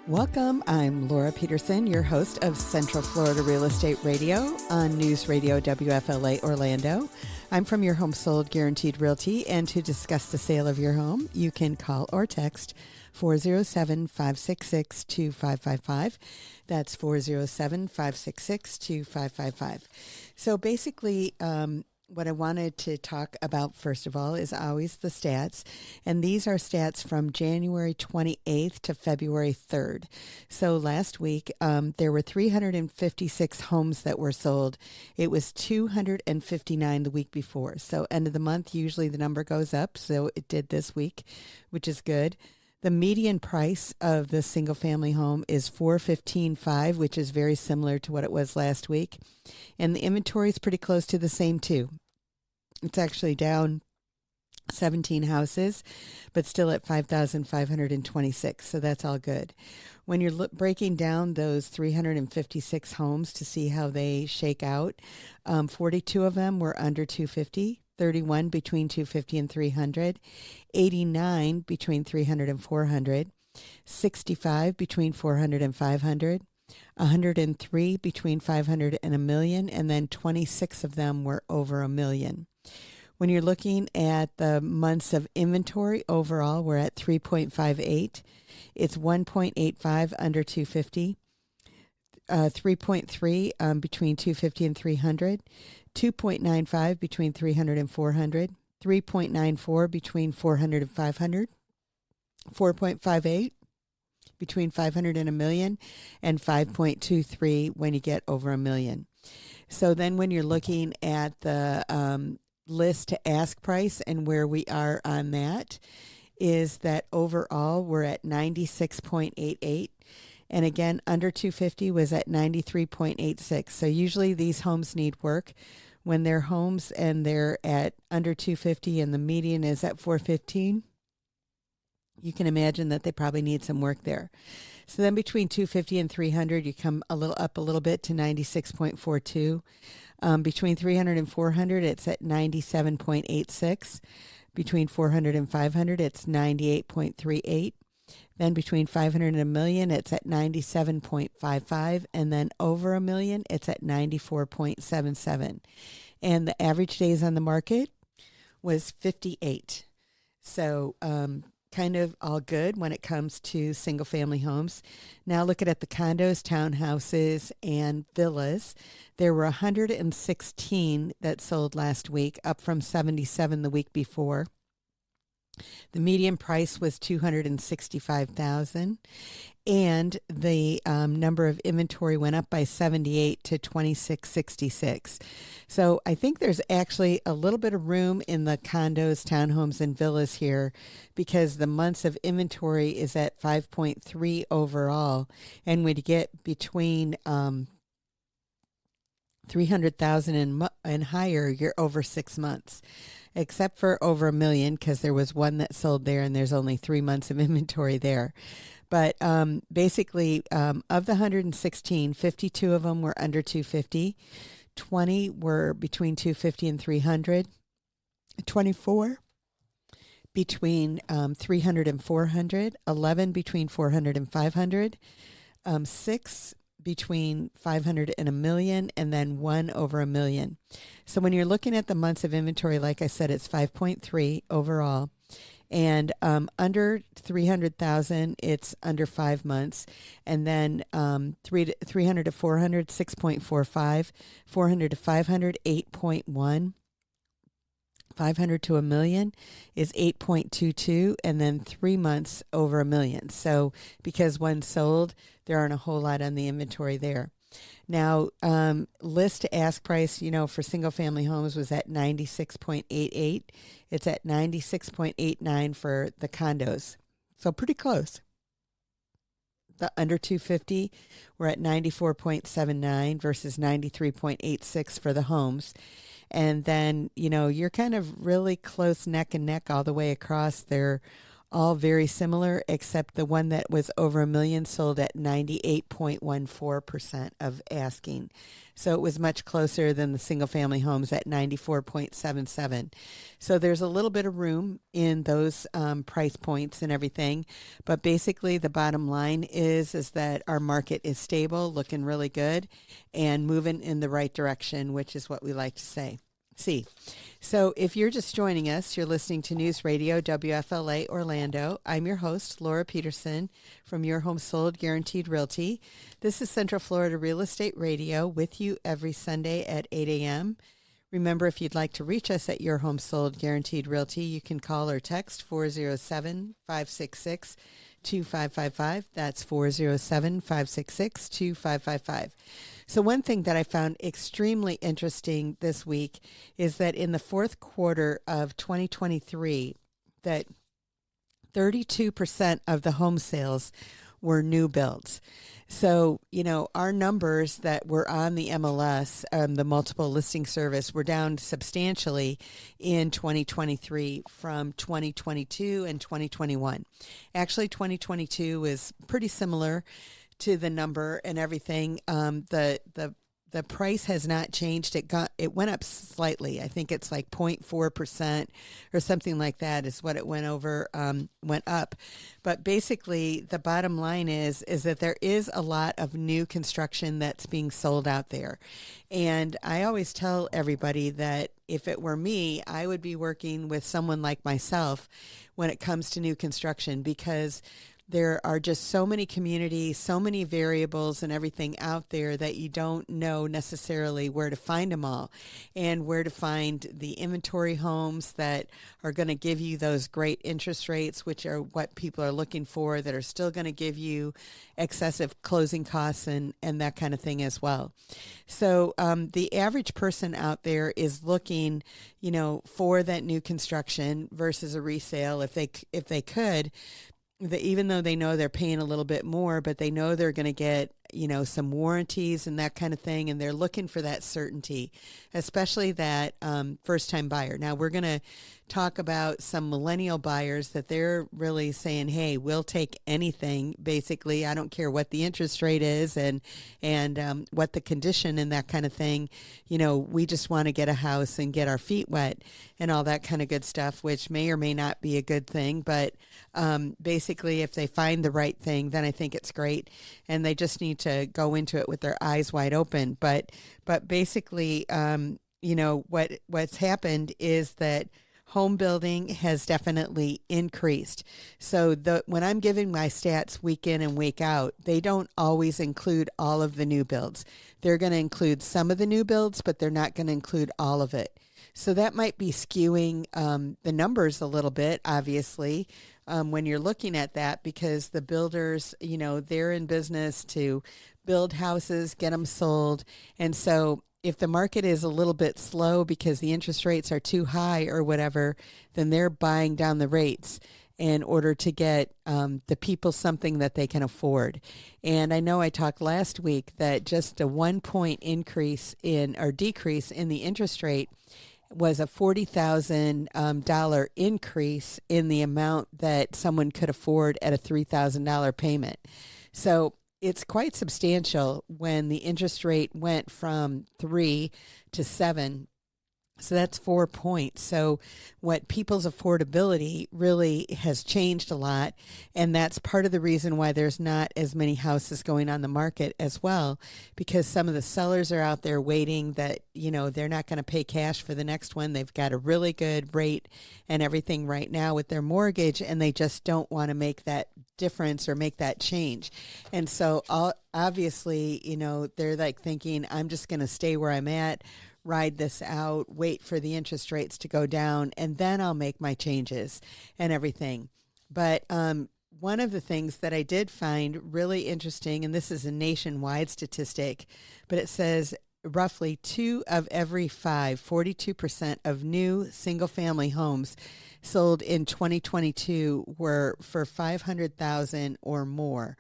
Welcome. I'm Laura Peterson, your host of Central Florida Real Estate Radio on News Radio WFLA Orlando. I'm from Your Home Sold Guaranteed Realty, and to discuss the sale of your home, you can call or text 407-566-2555. That's 407-566-2555. So basically, what I wanted to talk about, first of all, is always the stats. And these are stats from January 28th to February 3rd. So last week, there were 356 homes that were sold. It was 259 the week before. So end of the month, usually the number goes up. So it did this week, which is good. The median price of the single family home is $415,500, which is very similar to what it was last week. And the inventory is pretty close to the same too. It's actually down 17 houses, but still at 5,526. So that's all good. When you're breaking down those 356 homes to see how they shake out, 42 of them were under 250. 31 between 250 and 300, 89 between 300 and 400, 65 between 400 and 500, 103 between 500 and a million, and then 26 of them were over a million. When you're looking at the months of inventory overall, we're at 3.58. It's 1.85 under 250. 3.3 between 250 and 300, 2.95 between 300 and 400, 3.94 between 400 and 500, 4.58 between 500 and a million, and 5.23 when you get over a million. So then when you're looking at the list to ask price and where we are on that, is that overall we're at 96.88. And again, under 250 was at 93.86. So usually these homes need work. When they're homes and they're at under 250 and the median is at 415, you can imagine that they probably need some work there. So then between 250 and 300, you come a little bit to 96.42. Between 300 and 400, it's at 97.86. Between 400 and 500, it's 98.38. Then between 500 and a million, it's at 97.55. And then over a million, it's at 94.77. And the average days on the market was 58. So kind of all good when it comes to single family homes. Now looking at the condos, townhouses, and villas, there were 116 that sold last week, up from 77 the week before. The median price was $265,000, and the number of inventory went up by 78 to 2666. So I think there's actually a little bit of room in the condos, townhomes, and villas here, because the months of inventory is at 5.3 overall, and when you get between 300,000 and higher, you're over 6 months. Except for over a million, because there was one that sold there and there's only 3 months of inventory there. But basically, of the 116, 52 of them were under 250, 20 were between 250 and 300, 24 between 300 and 400, 11 between 400 and 500, 6 between 500 and a million, and then 1 over a million. So when you're looking at the months of inventory, like I said, it's 5.3 overall. And under 300,000, it's under 5 months. And then 300 to 400, 6.45, 400 to 500, 8.1. 500 to a million is 8.22, and then 3 months over a million. So because one sold, there aren't a whole lot on the inventory there. Now, list to ask price, for single family homes was at 96.88. It's at 96.89 for the condos. So pretty close. The under 250, we're at 94.79 versus 93.86 for the homes. And then, you're kind of really close neck and neck all the way across. They're all very similar, except the one that was over $1 million sold at 98.14% of asking. So it was much closer than the single family homes at 94.77. So there's a little bit of room in those price points and everything. But basically the bottom line is that our market is stable, looking really good, and moving in the right direction, which is what we like to say. See. So if you're just joining us, you're listening to News Radio WFLA Orlando. I'm your host, Laura Peterson from Your Home Sold Guaranteed Realty. This is Central Florida Real Estate Radio with you every Sunday at 8 a.m. Remember, if you'd like to reach us at Your Home Sold Guaranteed Realty, you can call or text 407-566-2555. That's 407-566-2555. So one thing that I found extremely interesting this week is that in the fourth quarter of 2023, that 32% of the home sales were new builds. So, our numbers that were on the MLS, the multiple listing service, were down substantially in 2023 from 2022 and 2021. Actually, 2022 is pretty similar to the number and everything. The price has not changed. It went up slightly. I think it's like 0.4% or something like that is what it went up. But basically the bottom line is that there is a lot of new construction that's being sold out there. And I always tell everybody that if it were me, I would be working with someone like myself when it comes to new construction, because there are just so many communities, so many variables and everything out there that you don't know necessarily where to find them all, and where to find the inventory homes that are going to give you those great interest rates, which are what people are looking for, that are still going to give you excessive closing costs and that kind of thing as well. So the average person out there is looking, for that new construction versus a resale if they could. Even though they know they're paying a little bit more, but they know they're going to get, some warranties and that kind of thing. And they're looking for that certainty, especially that first-time buyer. Now, we're going to talk about some millennial buyers that they're really saying, hey, we'll take anything. Basically, I don't care what the interest rate is and what the condition and that kind of thing. We just want to get a house and get our feet wet and all that kind of good stuff, which may or may not be a good thing. But basically, if they find the right thing, then I think it's great. And they just need to go into it with their eyes wide open. But basically, what's happened is that home building has definitely increased. So when I'm giving my stats week in and week out, they don't always include all of the new builds. They're going to include some of the new builds, but they're not going to include all of it. So that might be skewing the numbers a little bit, obviously, when you're looking at that, because the builders, they're in business to build houses, get them sold. And so if the market is a little bit slow because the interest rates are too high or whatever, then they're buying down the rates in order to get the people something that they can afford. And I know I talked last week that just a 1 point increase decrease in the interest rate was a $40,000 increase in the amount that someone could afford at a $3,000 payment. So it's quite substantial when the interest rate went from 3 to 7. So that's 4 points. So what people's affordability really has changed a lot. And that's part of the reason why there's not as many houses going on the market as well, because some of the sellers are out there waiting that, they're not going to pay cash for the next one. They've got a really good rate and everything right now with their mortgage, and they just don't want to make that difference or make that change. And so obviously, they're like thinking, I'm just going to stay where I'm at, ride this out, wait for the interest rates to go down, and then I'll make my changes and everything. But one of the things that I did find really interesting, and this is a nationwide statistic, but it says roughly 2 of every 5, 42% of new single-family homes sold in 2022 were for $500,000 or more,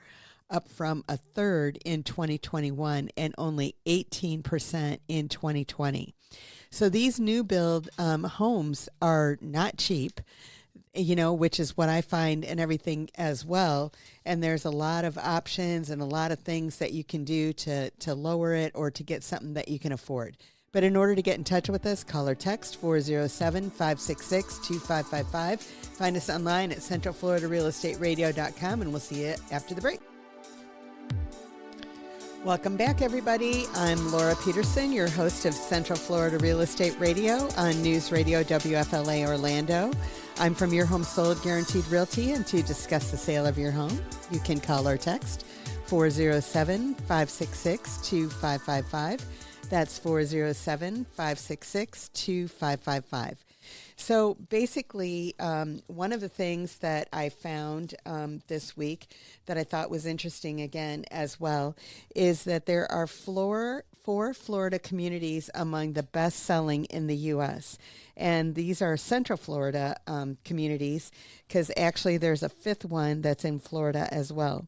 up from a third in 2021 and only 18% in 2020. So these new build homes are not cheap. which is what I find and everything as well. And there's a lot of options and a lot of things that you can do to lower it or to get something that you can afford. But in order to get in touch with us, call or text 407-566-2555. Find us online at centralfloridarealestateradio.com, and we'll see you after the break. Welcome back, everybody. I'm Laura Peterson, your host of Central Florida Real Estate Radio on News Radio WFLA Orlando. I'm from Your Home Sold Guaranteed Realty, and to discuss the sale of your home, you can call or text 407-566-2555. That's 407-566-2555. So basically, one of the things that I found this week that I thought was interesting again as well is that there are four Florida communities among the best selling in the U.S. And these are Central Florida communities, because actually there's a fifth one that's in Florida as well.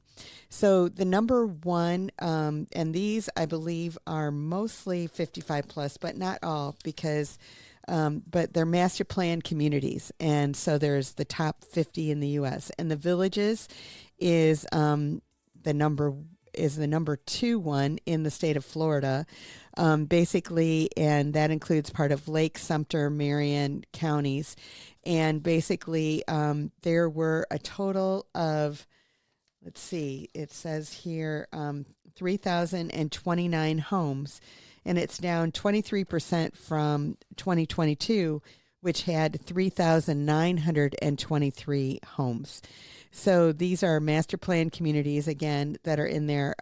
So the number one, and these I believe are mostly 55 plus, but not all, because but they're master plan communities. And so there's the top 50 in the U.S. And the Villages is the number 2 one in the state of Florida, basically, and that includes part of Lake, Sumter, Marion counties. And basically, there were a total of, let's see, it says here 3,029 homes, and it's down 23% from 2022, which had 3,923 homes. So these are master plan communities, again, that are in there.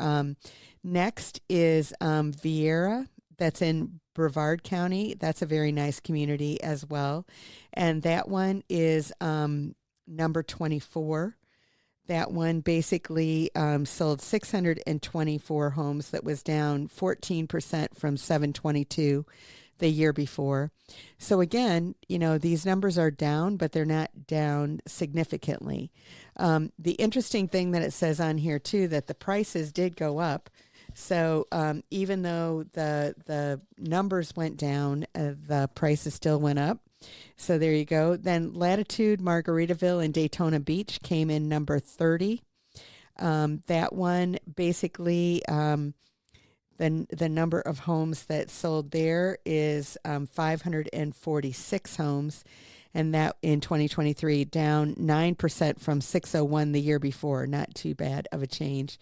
Next is Viera, that's in Brevard County. That's a very nice community as well. And that one is number 24. That one basically sold 624 homes. That was down 14% from 722 the year before. So again, these numbers are down, but they're not down significantly. The interesting thing that it says on here too, that the prices did go up. So even though the numbers went down, the prices still went up. So there you go. Then Latitude, Margaritaville, and Daytona Beach came in number 30. That one basically, the number of homes that sold there is 546 homes, and that in 2023 down 9% from 601 the year before. Not too bad of a change.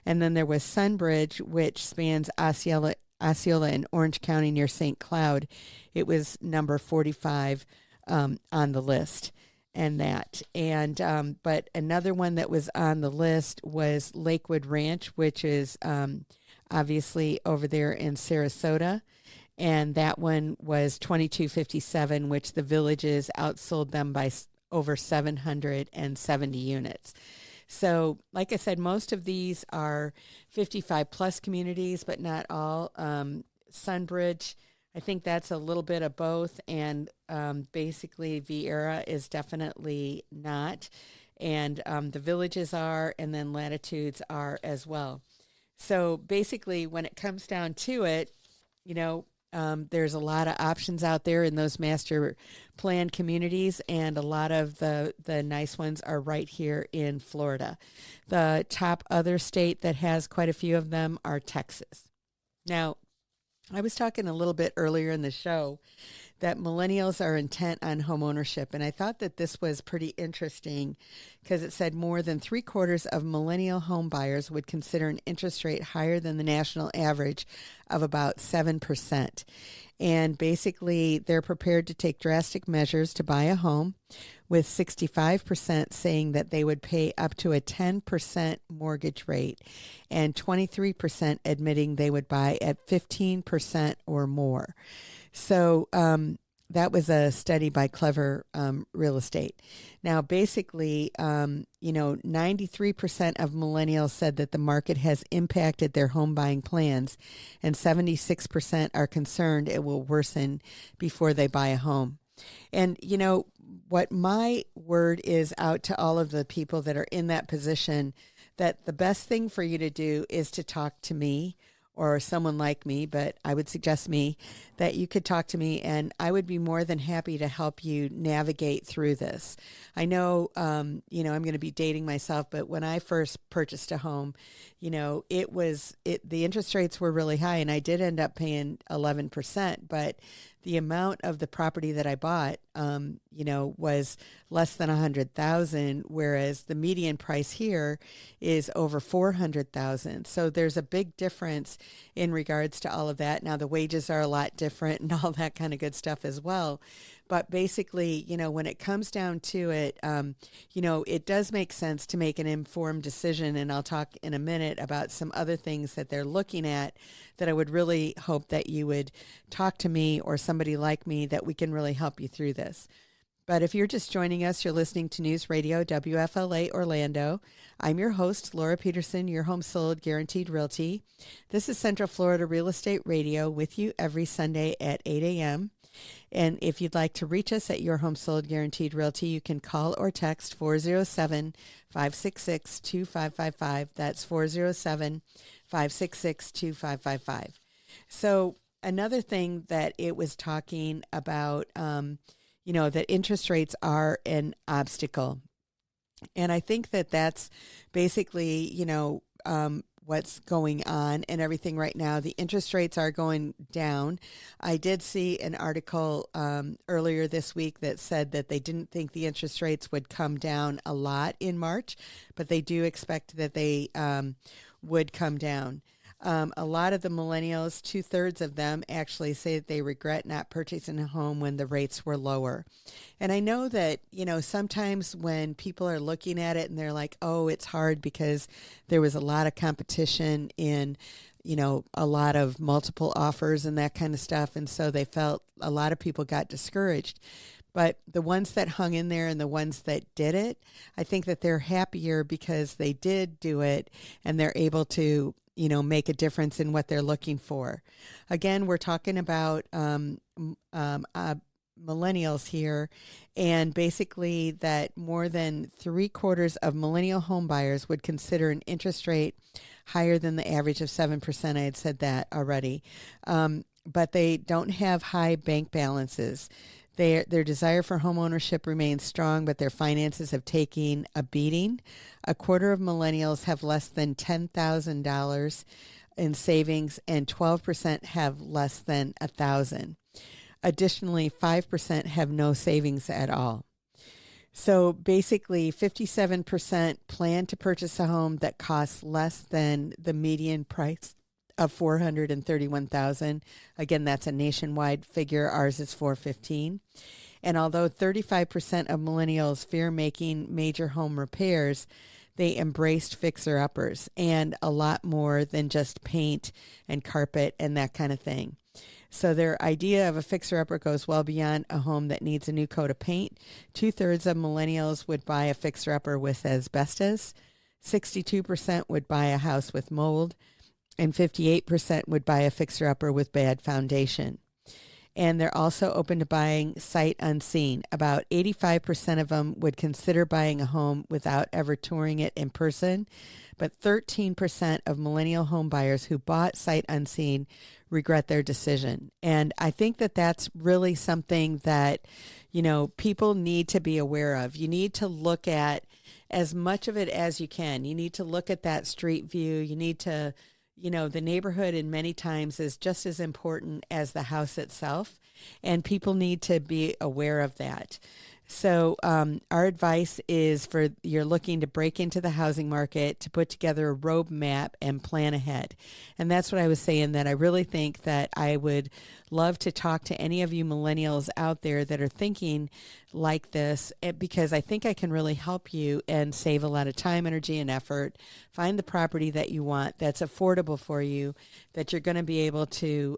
And then there was Sunbridge, which spans Osceola in Orange County near St. Cloud. It was number 45 on the list. But another one that was on the list was Lakewood Ranch, which is obviously over there in Sarasota. And that one was 2257, which the Villages outsold them by over 770 units. So, like I said, most of these are 55 plus communities, but not all. Sunbridge, I think that's a little bit of both. And basically, Viera is definitely not. And the Villages are, and then Latitudes are as well. So basically, when it comes down to it, there's a lot of options out there in those master plan communities, and a lot of the nice ones are right here in Florida. The top other state that has quite a few of them are Texas. Now, I was talking a little bit earlier in the show that millennials are intent on home ownership, and I thought that this was pretty interesting because it said more than 3/4 of millennial home buyers would consider an interest rate higher than the national average of about 7%. And basically, they're prepared to take drastic measures to buy a home, with 65% saying that they would pay up to a 10% mortgage rate, and 23% admitting they would buy at 15% or more. So that was a study by Clever Real Estate. Now, basically, 93% of millennials said that the market has impacted their home buying plans, and 76% are concerned it will worsen before they buy a home. And, what my word is out to all of the people that are in that position, that the best thing for you to do is to talk to me or someone like me, but I would suggest me, that you could talk to me and I would be more than happy to help you navigate through this. I know, I'm going to be dating myself, but when I first purchased a home, the interest rates were really high and I did end up paying 11%, but the amount of the property that I bought, was less than 100,000, whereas the median price here is over 400,000. So there's a big difference in regards to all of that. Now the wages are a lot different and all that kind of good stuff as well. But basically, when it comes down to it, it does make sense to make an informed decision. And I'll talk in a minute about some other things that they're looking at that I would really hope that you would talk to me or somebody like me that we can really help you through this. But if you're just joining us, you're listening to News Radio WFLA Orlando. I'm your host, Laura Peterson, your home sold guaranteed realty. This is Central Florida Real Estate Radio with you every Sunday at 8 a.m. And if you'd like to reach us at Your Home Sold Guaranteed Realty, you can call or text 407-566-2555. That's 407-566-2555. So another thing that it was talking about, that interest rates are an obstacle. And I think that that's basically, what's going on and everything right now. The interest rates are going down. I did see an article earlier this week that said that they didn't think the interest rates would come down a lot in March, but they do expect that they would come down. A lot of the millennials, 2/3 of them actually say that they regret not purchasing a home when the rates were lower. And I know that, sometimes when people are looking at it and they're like, oh, it's hard because there was a lot of competition in, a lot of multiple offers and that kind of stuff. And so they felt a lot of people got discouraged. But the ones that hung in there and the ones that did it, I think that they're happier because they did do it and they're able to make a difference in what they're looking for. Again, we're talking about millennials here, and basically that more than 3/4 of millennial home buyers would consider an interest rate higher than the average of 7%. I had said that already. But they don't have high bank balances. Their desire for home ownership remains strong, but their finances have taken a beating. 1/4 of millennials have less than $10,000 in savings, and 12% have less than $1,000. Additionally, 5% have no savings at all. So basically, 57% plan to purchase a home that costs less than the median price of $431,000. Again, that's a nationwide figure. Ours is $415,000. And although 35% of millennials fear making major home repairs, they embraced fixer-uppers and a lot more than just paint and carpet and that kind of thing. So their idea of a fixer-upper goes well beyond a home that needs a new coat of paint. 2/3 of millennials would buy a fixer-upper with asbestos. 62% would buy a house with mold. And 58% would buy a fixer-upper with bad foundation. And they're also open to buying sight unseen. About 85% of them would consider buying a home without ever touring it in person. But 13% of millennial home buyers who bought sight unseen regret their decision. And I think that that's really something that, people need to be aware of. You need to look at as much of it as you can. You need to look at that street view. You need to the neighborhood in many times is just as important as the house itself, and people need to be aware of that. So our advice is for you're looking to break into the housing market, to put together a roadmap and plan ahead. And that's what I was saying, that I really think that I would love to talk to any of you millennials out there that are thinking like this, because I think I can really help you and save a lot of time, energy, and effort. Find the property that you want that's affordable for you, that you're going to be able to,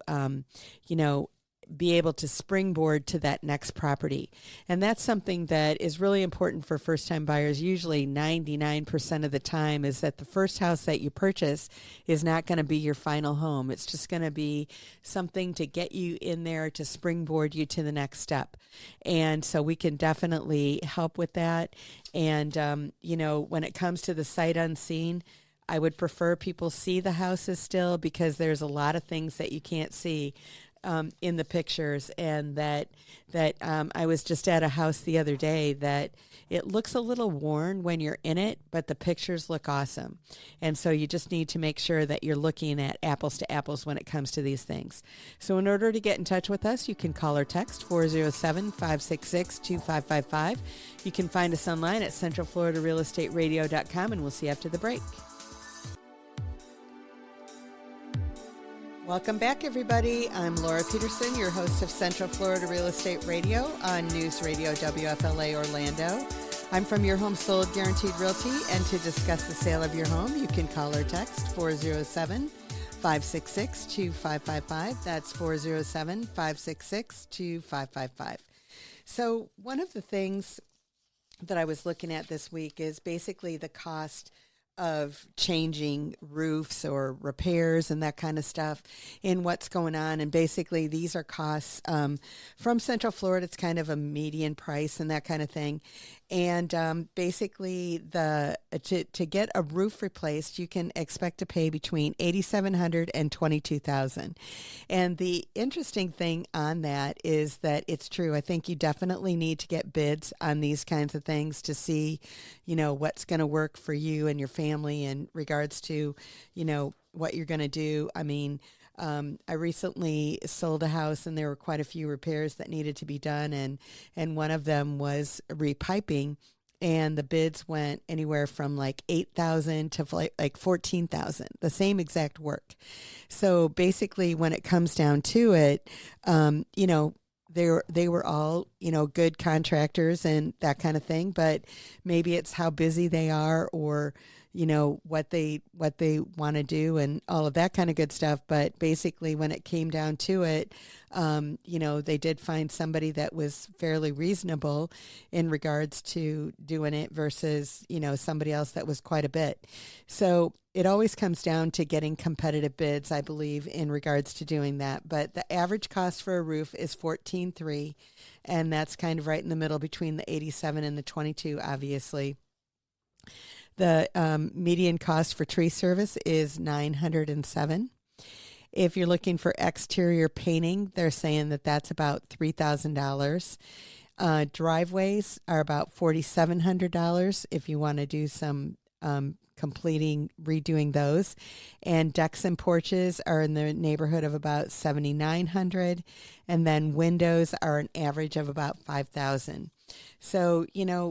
be able to springboard to that next property. And that's something that is really important for first-time buyers. Usually 99% of the time is that the first house that you purchase is not going to be your final home. It's just going to be something to get you in there, to springboard you to the next step. And so we can definitely help with that. And, when it comes to the sight unseen, I would prefer people see the houses still, because there's a lot of things that you can't see in the pictures, and that I was just at a house the other day that it looks a little worn when you're in it, but the pictures look awesome. And so you just need to make sure that you're looking at apples to apples when it comes to these things. So in order to get in touch with us, you can call or text 407-566-2555. You can find us online at centralfloridarealestateradio.com, and we'll see you after the break. Welcome back, everybody. I'm Laura Peterson, your host of Central Florida Real Estate Radio on News Radio WFLA Orlando. I'm from Your Home Sold Guaranteed Realty, and to discuss the sale of your home, you can call or text 407-566-2555. That's 407-566-2555. So one of the things that I was looking at this week is basically the cost of changing roofs or repairs and that kind of stuff in what's going on. And basically these are costs from Central Florida. It's kind of a median price and that kind of thing. And basically to get a roof replaced, you can expect to pay between $8,700 and $22,000. And the interesting thing on that is that it's true. I think you definitely need to get bids on these kinds of things to see, what's going to work for you and your family in regards to, what you're going to do. I mean, I recently sold a house, and there were quite a few repairs that needed to be done, and one of them was repiping, and the bids went anywhere from like $8,000 to like $14,000, the same exact work. So basically, when it comes down to it, they were all, good contractors and that kind of thing, but maybe it's how busy they are, or what they want to do and all of that kind of good stuff. But basically when it came down to it, they did find somebody that was fairly reasonable in regards to doing it versus, somebody else that was quite a bit. So it always comes down to getting competitive bids, I believe, in regards to doing that. But the average cost for a roof is $14,300, and that's kind of right in the middle between the $87,000 and the $22,000, obviously. The median cost for tree service is $907. If you're looking for exterior painting, they're saying that that's about $3,000. Driveways are about $4,700 if you want to do some redoing those. And decks and porches are in the neighborhood of about $7,900. And then windows are an average of about $5,000. So,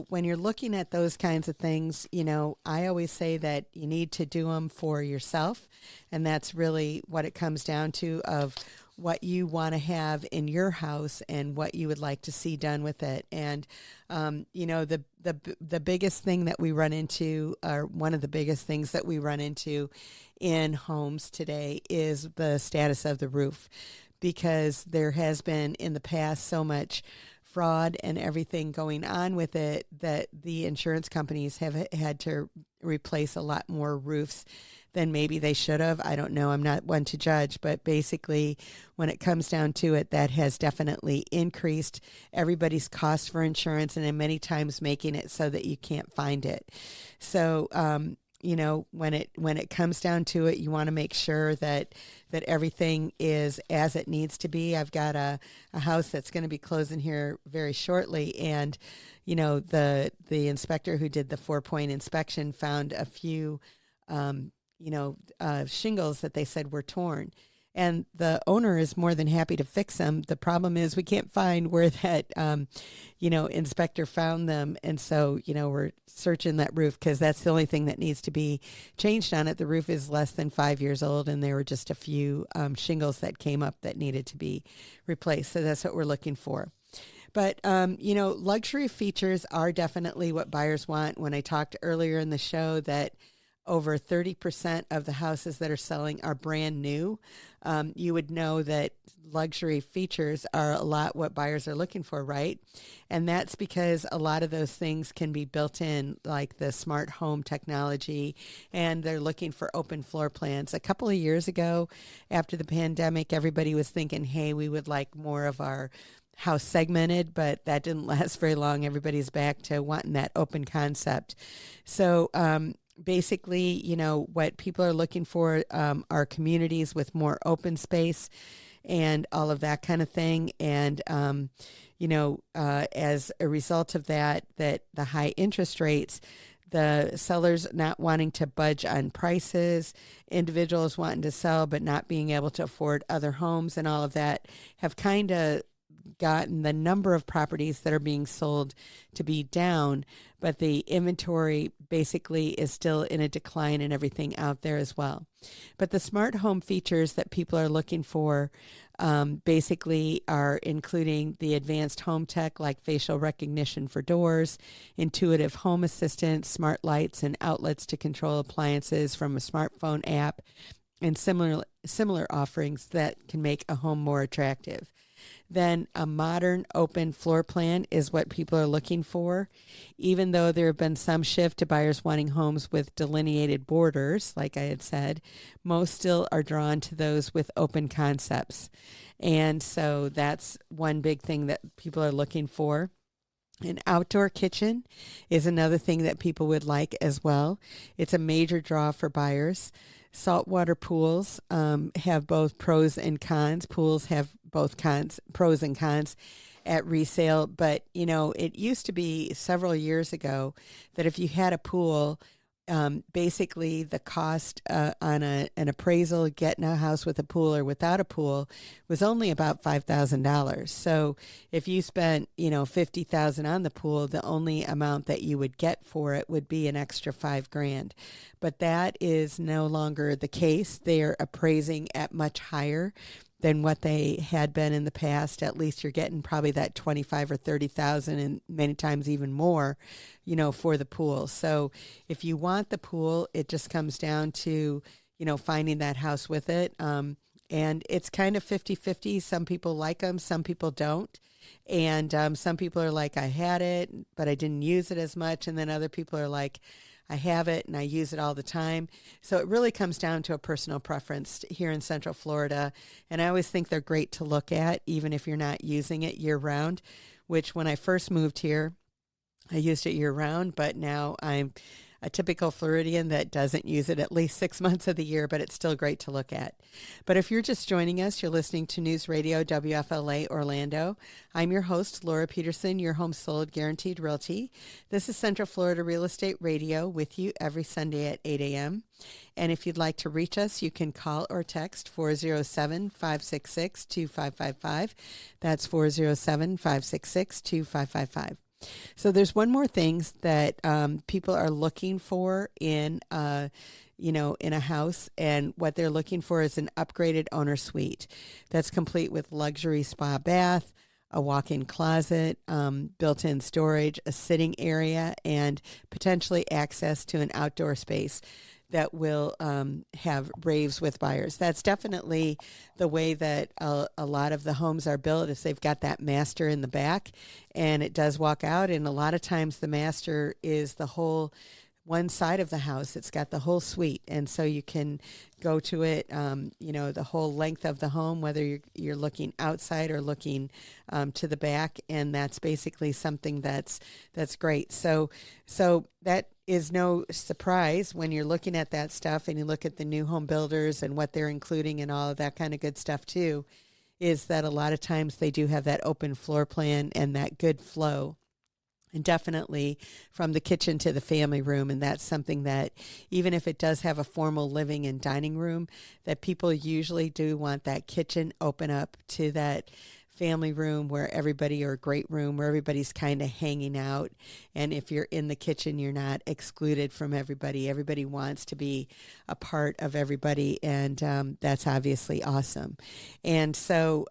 when you're looking at those kinds of things, I always say that you need to do them for yourself. And that's really what it comes down to, of what you want to have in your house and what you would like to see done with it. And, the biggest thing that we run into, or one of the biggest things that we run into in homes today, is the status of the roof, because there has been in the past so much fraud and everything going on with it that the insurance companies have had to replace a lot more roofs than maybe they should have. I don't know. I'm not one to judge, but basically when it comes down to it, that has definitely increased everybody's cost for insurance, and then many times making it so that you can't find it. So, when it comes down to it, you want to make sure that everything is as it needs to be. I've got a house that's going to be closing here very shortly, and the inspector who did the 4-point inspection found a few shingles that they said were torn. And the owner is more than happy to fix them. The problem is we can't find where that, inspector found them. And so, we're searching that roof, because that's the only thing that needs to be changed on it. The roof is less than 5 years old, and there were just a few shingles that came up that needed to be replaced. So that's what we're looking for. But, luxury features are definitely what buyers want. When I talked earlier in the show that over 30% of the houses that are selling are brand new, you would know that luxury features are a lot what buyers are looking for, right? And that's because a lot of those things can be built in, like the smart home technology, and they're looking for open floor plans. A couple of years ago, after the pandemic, everybody was thinking, hey, we would like more of our house segmented, but that didn't last very long. Everybody's back to wanting that open concept. So, basically, what people are looking for are communities with more open space and all of that kind of thing. And, as a result of that the high interest rates, the sellers not wanting to budge on prices, individuals wanting to sell but not being able to afford other homes and all of that have kind of gotten the number of properties that are being sold to be down, but the inventory basically is still in a decline and everything out there as well. But the smart home features that people are looking for basically are including the advanced home tech like facial recognition for doors, intuitive home assistant, smart lights and outlets to control appliances from a smartphone app, and similar offerings that can make a home more attractive. Then a modern open floor plan is what people are looking for. Even though there have been some shift to buyers wanting homes with delineated borders, like I had said, most still are drawn to those with open concepts. And so that's one big thing that people are looking for. An outdoor kitchen is another thing that people would like as well. It's a major draw for buyers. Saltwater pools have both pros and cons. Pools have both pros and cons at resale. But, it used to be several years ago that if you had a pool, basically the cost on an appraisal, getting a house with a pool or without a pool, was only about $5,000. So if you spent, $50,000 on the pool, the only amount that you would get for it would be an extra $5,000. But that is no longer the case. They are appraising at much higher than what they had been in the past. At least you're getting probably that 25 or 30,000 and many times even more, for the pool. So if you want the pool, it just comes down to, finding that house with it. And it's kind of 50-50. Some people like them, some people don't. And some people are like, I had it, but I didn't use it as much. And then other people are like, I have it and I use it all the time. So it really comes down to a personal preference here in Central Florida. And I always think they're great to look at, even if you're not using it year round, which when I first moved here, I used it year round, but now I'm a typical Floridian that doesn't use it at least 6 months of the year, but it's still great to look at. But if you're just joining us, you're listening to News Radio WFLA Orlando. I'm your host, Laura Peterson, your home sold guaranteed realty. This is Central Florida Real Estate Radio with you every Sunday at 8 a.m. And if you'd like to reach us, you can call or text 407-566-2555. That's 407-566-2555. So there's one more thing that people are looking for in in a house, and what they're looking for is an upgraded owner suite that's complete with luxury spa bath, a walk-in closet, built-in storage, a sitting area, and potentially access to an outdoor space that will have raves with buyers. That's definitely the way that a lot of the homes are built, is they've got that master in the back, and it does walk out. And a lot of times the master is the whole one side of the house. It's got the whole suite. And so you can go to it, the whole length of the home, whether you're looking outside or looking to the back. And that's basically something that's great. So that is no surprise when you're looking at that stuff and you look at the new home builders and what they're including and all of that kind of good stuff too, is that a lot of times they do have that open floor plan and that good flow. And definitely from the kitchen to the family room. And that's something that, even if it does have a formal living and dining room, that people usually do want that kitchen open up to that family room or great room where everybody's kind of hanging out. And if you're in the kitchen, you're not excluded from everybody. Everybody wants to be a part of everybody. And that's obviously awesome. And so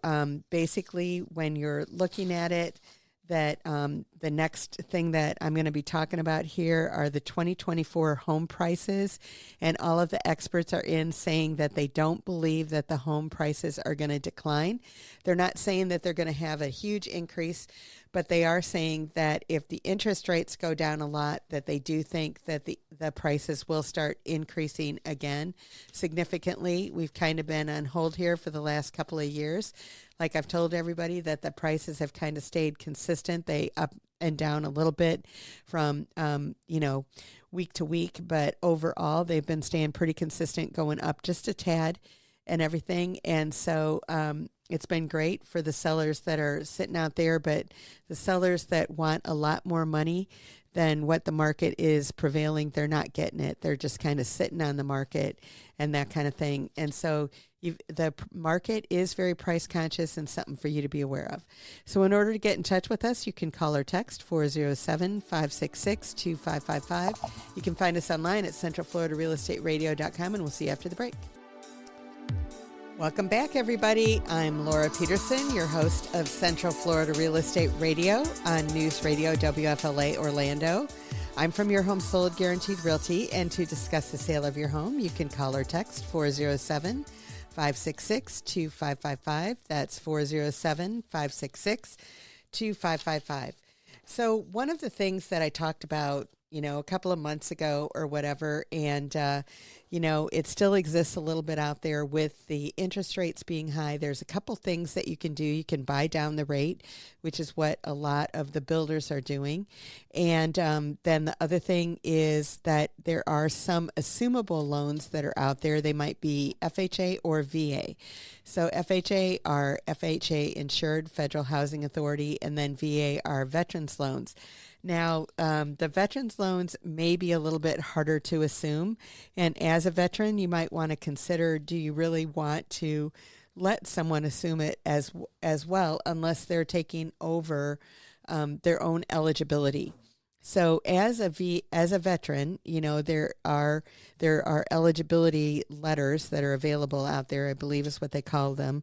basically when you're looking at it, that the next thing that I'm going to be talking about here are the 2024 home prices. And all of the experts are in saying that they don't believe that the home prices are going to decline. They're not saying that they're going to have a huge increase, but they are saying that if the interest rates go down a lot, that they do think that the prices will start increasing again significantly. We've kind of been on hold here for the last couple of years. Like I've told everybody, that the prices have kind of stayed consistent. They up and down a little bit from, week to week, but overall they've been staying pretty consistent, going up just a tad and everything. And so it's been great for the sellers that are sitting out there, but the sellers that want a lot more money than what the market is prevailing, they're not getting it. They're just kind of sitting on the market and that kind of thing. And so the market is very price conscious and something for you to be aware of. So in order to get in touch with us, you can call or text 407-566-2555. You can find us online at centralfloridarealestateradio.com, and we'll see you after the break. Welcome back, everybody. I'm Laura Peterson, your host of Central Florida Real Estate Radio on News Radio WFLA Orlando. I'm from Your Home Sold Guaranteed Realty, and to discuss the sale of your home, you can call or text 407-566-2555. That's 407-566-2555. So one of the things that I talked about, a couple of months ago or whatever, and, it still exists a little bit out there with the interest rates being high. There's a couple things that you can do. You can buy down the rate, which is what a lot of the builders are doing. And then the other thing is that there are some assumable loans that are out there. They might be FHA or VA. So FHA are FHA insured, Federal Housing Authority, and then VA are veterans loans. Now, the veterans loans may be a little bit harder to assume. And as a veteran, you might want to consider, do you really want to let someone assume it as well, unless they're taking over their own eligibility? So as a veteran, there are eligibility letters that are available out there, I believe is what they call them,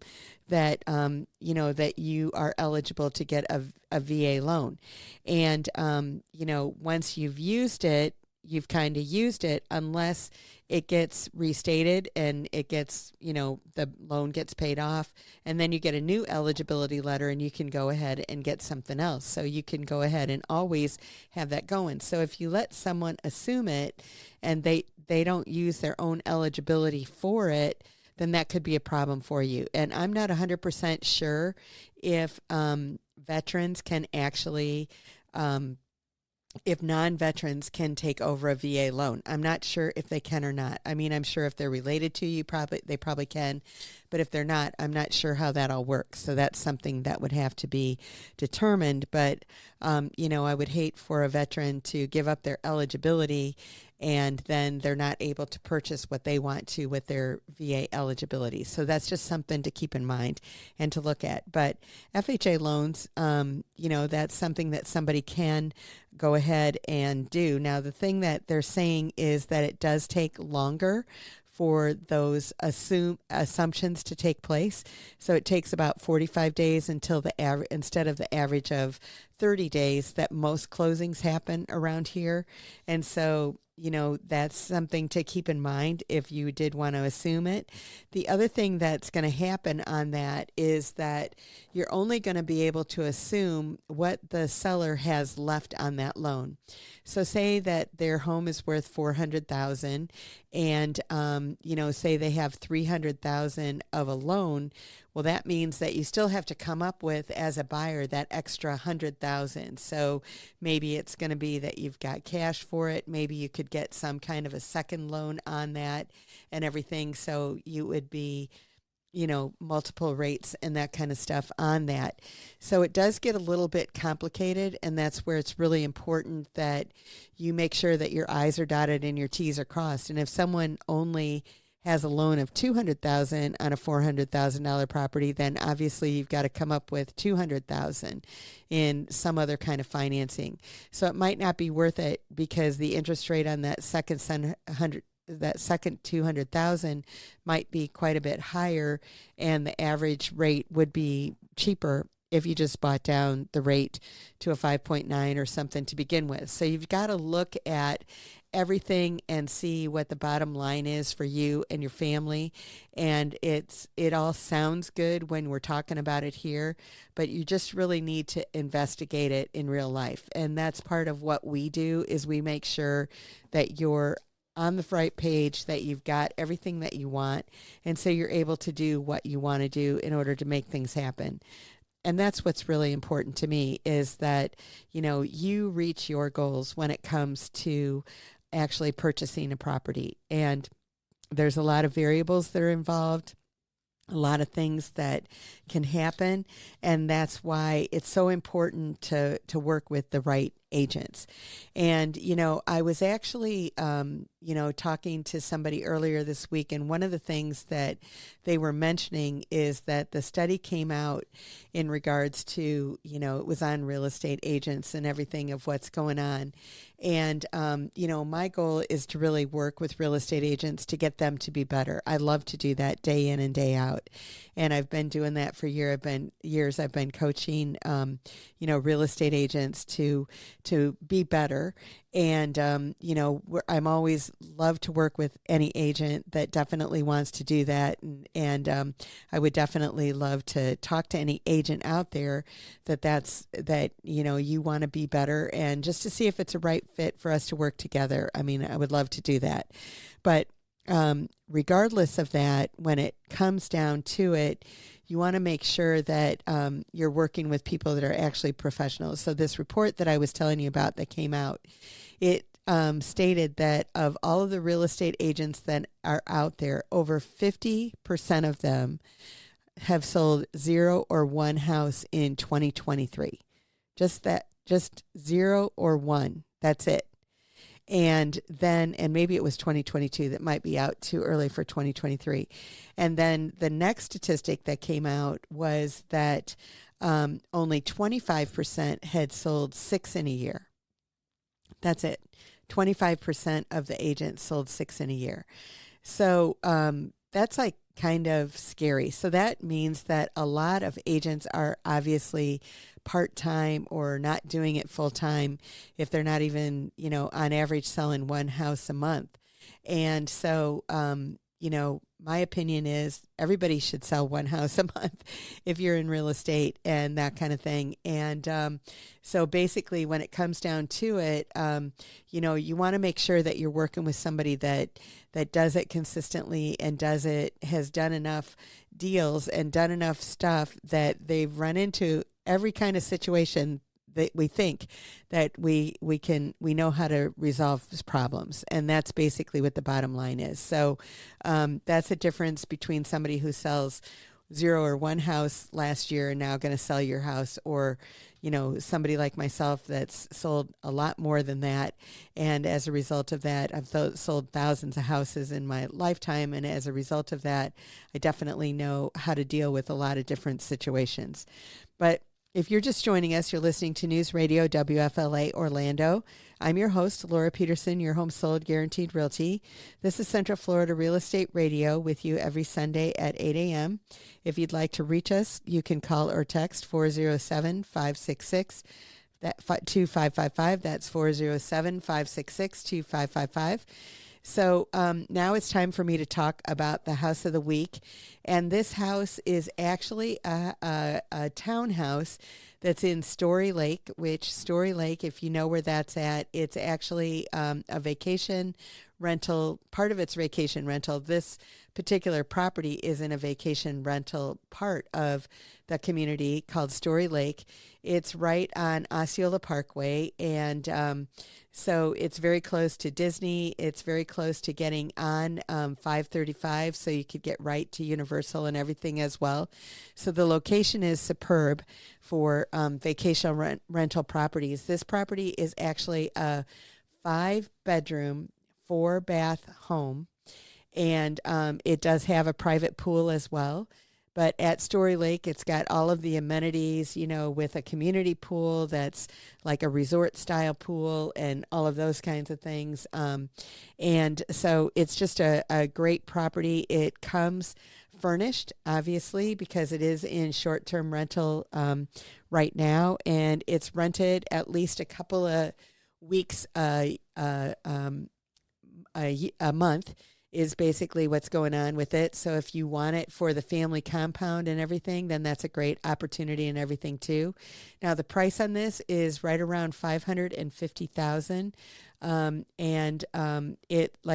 that that you are eligible to get a VA loan. And once you've used it, you've kind of used it, unless it gets restated and it gets, the loan gets paid off, and then you get a new eligibility letter and you can go ahead and get something else. So you can go ahead and always have that going. So if you let someone assume it and they don't use their own eligibility for it, then that could be a problem for you. And I'm not 100% sure if veterans can actually if non-veterans can take over a VA loan. I'm not sure if they can or not. I mean, I'm sure if they're related to you, they probably can. But if they're not, I'm not sure how that all works. So that's something that would have to be determined. But, I would hate for a veteran to give up their eligibility and then they're not able to purchase what they want to with their VA eligibility. So that's just something to keep in mind and to look at. But FHA loans, that's something that somebody can go ahead and do. Now, the thing that they're saying is that it does take longer for those assumptions to take place. So it takes about 45 days until instead of the average of 30 days that most closings happen around here. And so, that's something to keep in mind if you did want to assume it. The other thing that's going to happen on that is that you're only going to be able to assume what the seller has left on that loan. So say that their home is worth $400,000 and, say they have $300,000 of a loan. Well, that means that you still have to come up with, as a buyer, that extra $100,000. So maybe it's going to be that you've got cash for it. Maybe you could get some kind of a second loan on that and everything. So you would be, multiple rates and that kind of stuff on that. So it does get a little bit complicated, and that's where it's really important that you make sure that your I's are dotted and your T's are crossed. And if someone only has a loan of $200,000 on a $400,000 property, then obviously you've got to come up with $200,000 in some other kind of financing. So it might not be worth it because the interest rate on that second 200,000 might be quite a bit higher, and the average rate would be cheaper if you just bought down the rate to a 5.9 or something to begin with. So you've got to look at everything and see what the bottom line is for you and your family. And it all sounds good when we're talking about it here, but you just really need to investigate it in real life. And that's part of what we do, is we make sure that you're on the right page, that you've got everything that you want, and so you're able to do what you want to do in order to make things happen. And that's what's really important to me, is that, you reach your goals when it comes to actually purchasing a property. And there's a lot of variables that are involved, a lot of things that can happen, and that's why it's so important to work with the right agents. And I was actually talking to somebody earlier this week, and one of the things that they were mentioning is that the study came out in regards to it was on real estate agents and everything of what's going on. And my goal is to really work with real estate agents to get them to be better. I love to do that day in and day out, and I've been doing that for years. I've been coaching real estate agents to be better. And I'm always love to work with any agent that definitely wants to do that. And I would definitely love to talk to any agent out there that you want to be better, and just to see if it's a right fit for us to work together. I mean, I would love to do that. But regardless of that, when it comes down to it, you want to make sure that you're working with people that are actually professionals. So this report that I was telling you about that came out, it stated that of all of the real estate agents that are out there, over 50% of them have sold 0 or 1 house in 2023. Just 0 or 1. That's it. And maybe it was 2022, that might be out too early for 2023. And then the next statistic that came out was that only 25% had sold 6 in a year. That's it. 25% of the agents sold 6 in a year. So that's like kind of scary. So that means that a lot of agents are obviously part-time or not doing it full-time if they're not even, on average selling 1 house a month. And so, my opinion is everybody should sell 1 house a month if you're in real estate and that kind of thing. And so basically when it comes down to it, you want to make sure that you're working with somebody that does it consistently and has done enough deals and done enough stuff that they've run into every kind of situation that we think that we know how to resolve problems. And that's basically what the bottom line is. So that's the difference between somebody who sells 0 or 1 house last year and now going to sell your house, or somebody like myself that's sold a lot more than that. And as a result of that, I've sold thousands of houses in my lifetime. And as a result of that, I definitely know how to deal with a lot of different situations. But if you're just joining us, you're listening to News Radio WFLA Orlando. I'm your host, Laura Peterson, your home sold guaranteed realty. This is Central Florida Real Estate Radio with you every Sunday at 8 a.m. If you'd like to reach us, you can call or text 407-566-2555. That's 407-566-2555. So now it's time for me to talk about the house of the week. And this house is actually a townhouse that's in Story Lake, which Story Lake, if you know where that's at, it's actually a vacation rental. Part of it's vacation rental. This particular property is in a vacation rental part of the community called Story Lake. It's right on Osceola Parkway, and so it's very close to Disney. It's very close to getting on 535, so you could get right to Universal and everything as well. So the location is superb for vacation rental properties. This property is actually a 5-bedroom, 4-bath home, and it does have a private pool as well. But at Story Lake, it's got all of the amenities, with a community pool that's like a resort-style pool and all of those kinds of things. And so it's just a great property. It comes furnished, obviously, because it is in short-term rental right now. And it's rented at least a couple of weeks a month is basically what's going on with it. So if you want it for the family compound and everything, then that's a great opportunity and everything too. Now the price on this is right around $550,000.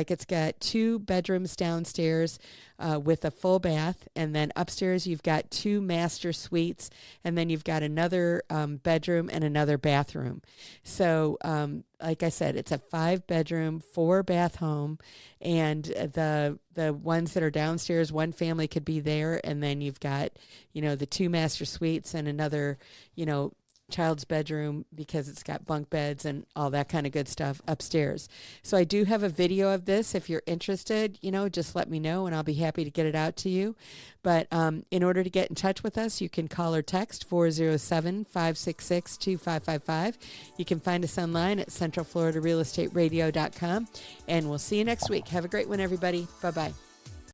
It's got 2 bedrooms downstairs with a full bath, and then upstairs you've got 2 master suites, and then you've got another bedroom and another bathroom. So like I said, it's a 5-bedroom, 4-bath home, and the ones that are downstairs, one family could be there, and then you've got, the 2 master suites and another, child's bedroom, because it's got bunk beds and all that kind of good stuff upstairs. So I do have a video of this. If you're interested, just let me know and I'll be happy to get it out to you. But in order to get in touch with us, you can call or text 407-566-2555. You can find us online at centralfloridarealestateradio.com, and we'll see you next week. Have a great one, everybody. Bye-bye.